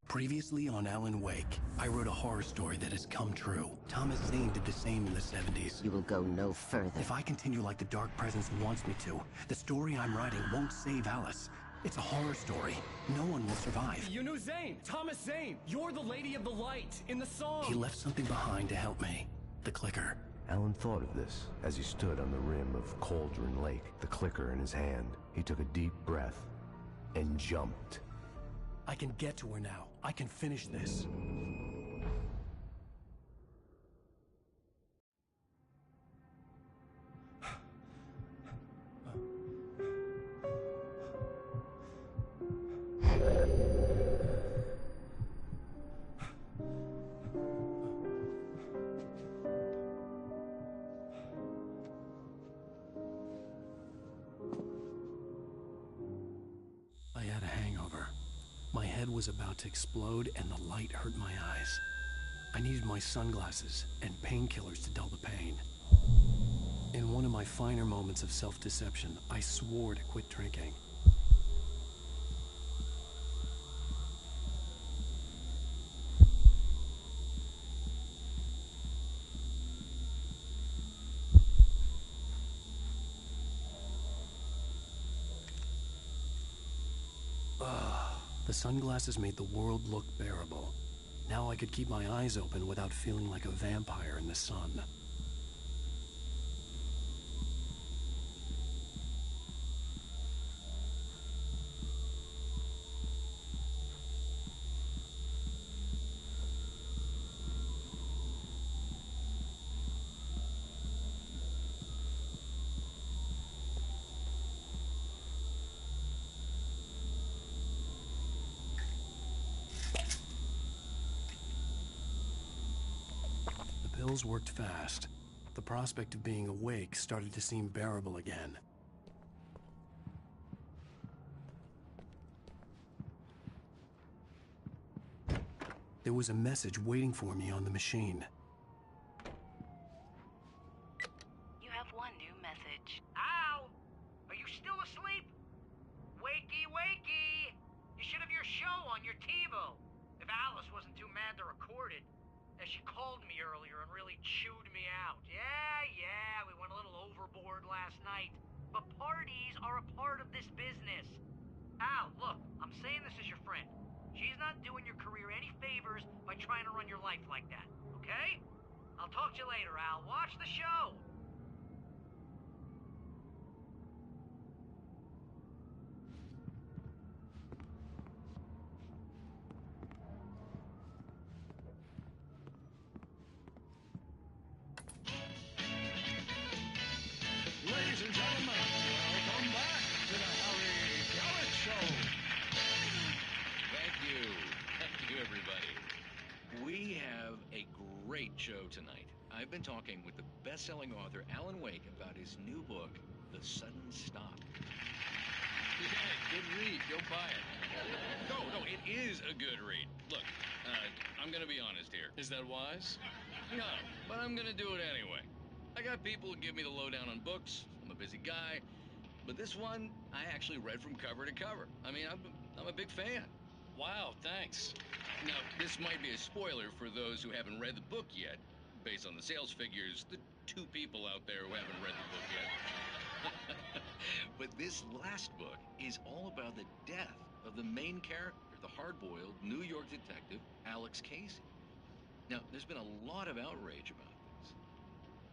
Previously on Alan Wake, I wrote a horror story that has come true. Thomas Zane did the same in the 70s. You will go no further. If I continue like the Dark Presence wants me to, the story I'm writing won't save Alice. It's a horror story. No one will survive. You knew Zane! Thomas Zane! You're the Lady of the Light in the song! He left something behind to help me. The clicker. Alan thought of this as he stood on the rim of Cauldron Lake, the clicker in his hand. He took a deep breath and jumped. I can get to her now. I can finish this. I had a hangover. My head was about to explode and the light hurt my eyes. I needed my sunglasses and painkillers to dull the pain. In one of my finer moments of self-deception, I swore to quit drinking. The sunglasses made the world look bearable. Now I could keep my eyes open without feeling like a vampire in the sun. The pills worked fast. The prospect of being awake started to seem bearable again. There was a message waiting for me on the machine. You have one new message. Al! Are you still asleep? Wakey, wakey! You should have your show on your TiVo. If Alice wasn't too mad to record it. As she called me earlier and really chewed me out. Yeah, we went a little overboard last night. But parties are a part of this business. Al, look, I'm saying this as your friend. She's not doing your career any favors by trying to run your life like that, okay? I'll talk to you later, Al. Watch the show. Ladies and gentlemen, welcome back to the Harry Garrett Show. Thank you, everybody. We have a great show tonight. I've been talking with the best-selling author Alan Wake about his new book, The Sudden Stop. Yeah, good read. Go buy it. No, it is a good read. Look, I'm gonna be honest here. Is that wise? No, but I'm gonna do it anyway. I got people who give me the lowdown on books. I'm a busy guy. But this one, I actually read from cover to cover. I mean, I'm a big fan. Wow, thanks. Now, this might be a spoiler for those who haven't read the book yet. Based on the sales figures, the 2 people out there who haven't read the book yet. But this last book is all about the death of the main character, the hard-boiled New York detective, Alex Casey. Now, there's been a lot of outrage about this.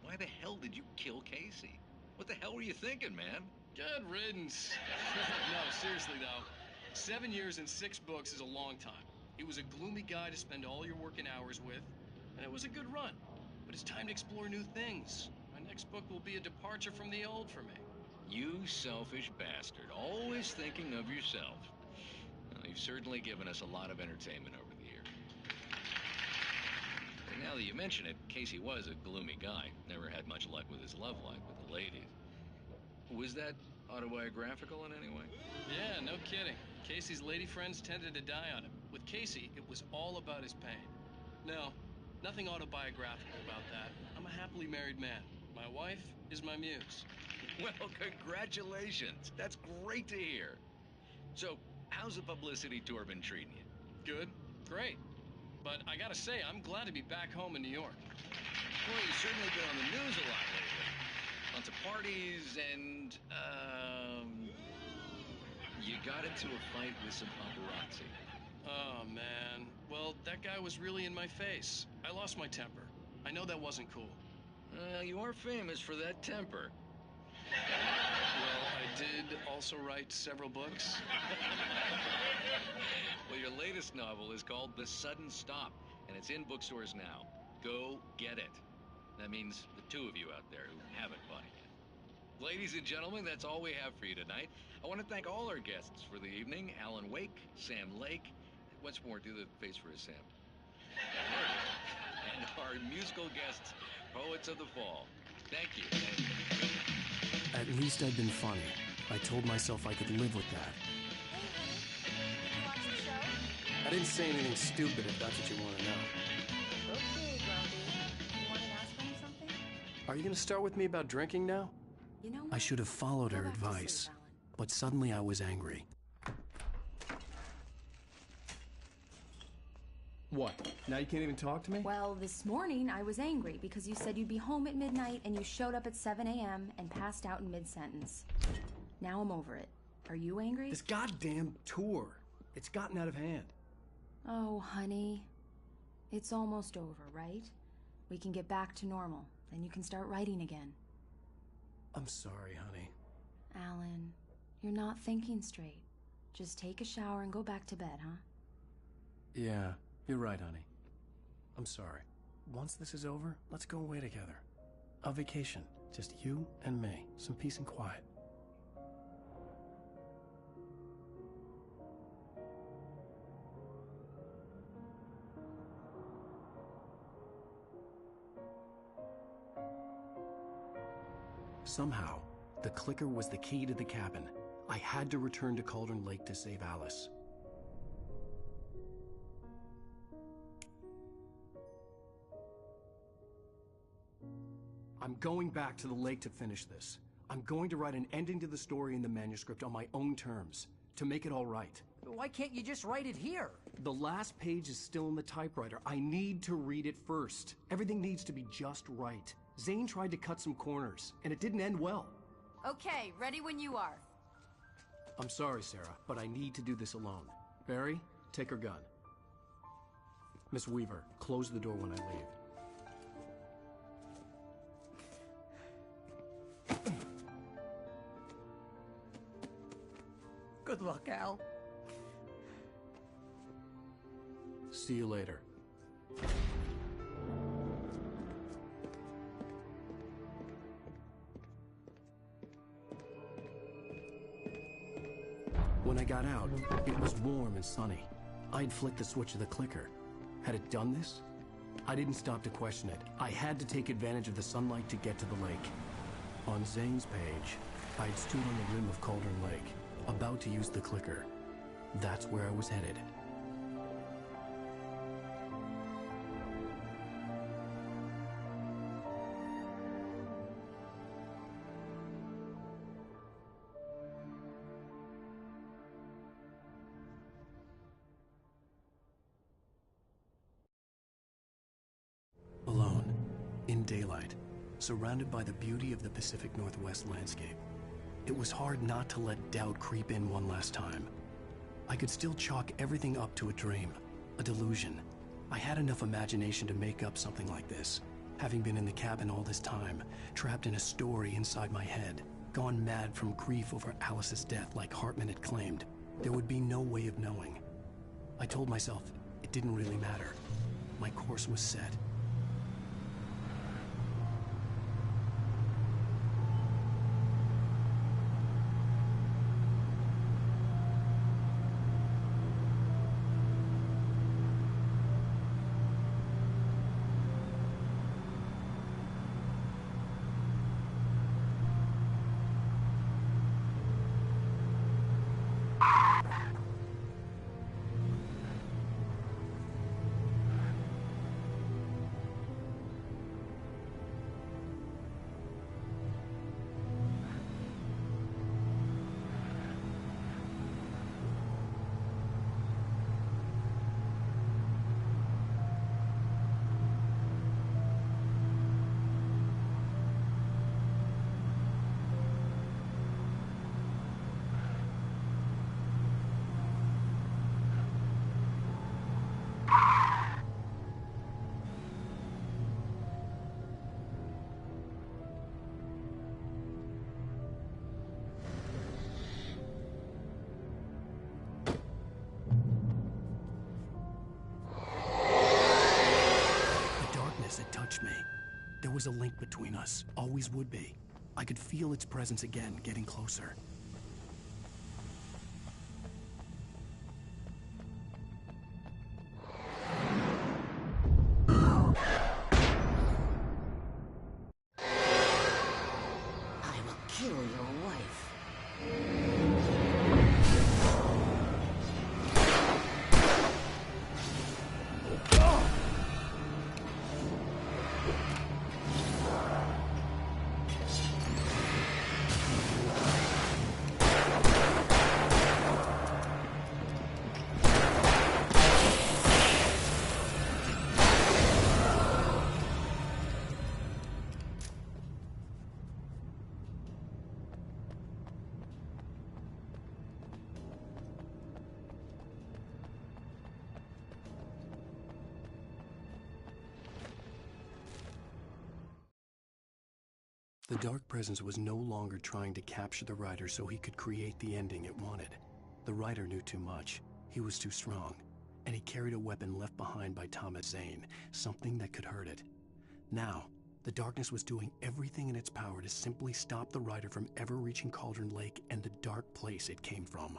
Why the hell did you kill Casey? What the hell were you thinking, man? Good riddance. No, seriously though. 7 years and 6 books is a long time. He was a gloomy guy to spend all your working hours with, and it was a good run. But it's time to explore new things. My next book will be a departure from the old for me. You selfish bastard, always thinking of yourself. Well, you've certainly given us a lot of entertainment over the years. And now that you mention it, Casey was a gloomy guy. Never had much luck with his love life with the ladies. Was that autobiographical in any way? Yeah, no kidding. Casey's lady friends tended to die on him. With Casey, it was all about his pain. No, nothing autobiographical about that. I'm a happily married man. My wife is my muse. Well, congratulations. That's great to hear. So, how's the publicity tour been treating you? Good. Great. But I gotta say, I'm glad to be back home in New York. Well, you've certainly been on the news a lot lately. Lots of parties and, you got into a fight with some paparazzi. Oh, man. Well, that guy was really in my face. I lost my temper. I know that wasn't cool. You are famous for that temper. Well, I did also write several books. Well, your latest novel is called The Sudden Stop, and it's in bookstores now. Go get it. That means the two of you out there who haven't bought it yet. Ladies and gentlemen, that's all we have for you tonight. I want to thank all our guests for the evening. Alan Wake, Sam Lake. Once more, do the face for a Sam. And our musical guests, Poets of the Fall. Thank you. And good night. At least I'd been funny. I told myself I could live with that. Hey, honey. You watch the show? I didn't say anything stupid if that's what you want to know. Okay, Grumpy. You want to ask me something? Are you going to start with me about drinking now? You know what? I should have followed Go her back to advice, sleep, Alan. but suddenly I was angry. What? Now you can't even talk to me? Well, this morning I was angry because you said you'd be home at midnight and you showed up at 7 a.m. and passed out in mid-sentence. Now I'm over it. Are you angry? This goddamn tour. It's gotten out of hand. Oh, honey. It's almost over, right? We can get back to normal. Then you can start writing again. I'm sorry, honey. Alan, you're not thinking straight. Just take a shower and go back to bed, huh? Yeah, you're right, honey. I'm sorry. Once this is over, let's go away together. A vacation. Just you and me. Some peace and quiet. Somehow, the clicker was the key to the cabin. I had to return to Cauldron Lake to save Alice. I'm going back to the lake to finish this. I'm going to write an ending to the story in the manuscript on my own terms, to make it all right. Why can't you just write it here? The last page is still in the typewriter. I need to read it first. Everything needs to be just right. Zane tried to cut some corners, and it didn't end well. Okay, ready when you are. I'm sorry, Sarah, but I need to do this alone. Barry, take her gun. Miss Weaver, close the door when I leave. Good luck, Al. See you later. When I got out, it was warm and sunny. I'd flicked the switch of the clicker. Had it done this? I didn't stop to question it. I had to take advantage of the sunlight to get to the lake. On Zane's page, I'd stood on the rim of Cauldron Lake, about to use the clicker. That's where I was headed. Alone, in daylight, surrounded by the beauty of the Pacific Northwest landscape. It was hard not to let doubt creep in one last time. I could still chalk everything up to a dream, a delusion. I had enough imagination to make up something like this, having been in the cabin all this time, trapped in a story inside my head, gone mad from grief over Alice's death like Hartman had claimed. There would be no way of knowing. I told myself it didn't really matter. My course was set. was a link between us, always would be. I could feel its presence again, getting closer. I will kill your wife. The Dark Presence was no longer trying to capture the Rider so he could create the ending it wanted. The Rider knew too much. He was too strong. And he carried a weapon left behind by Thomas Zane, something that could hurt it. Now, the darkness was doing everything in its power to simply stop the Rider from ever reaching Cauldron Lake and the dark place it came from.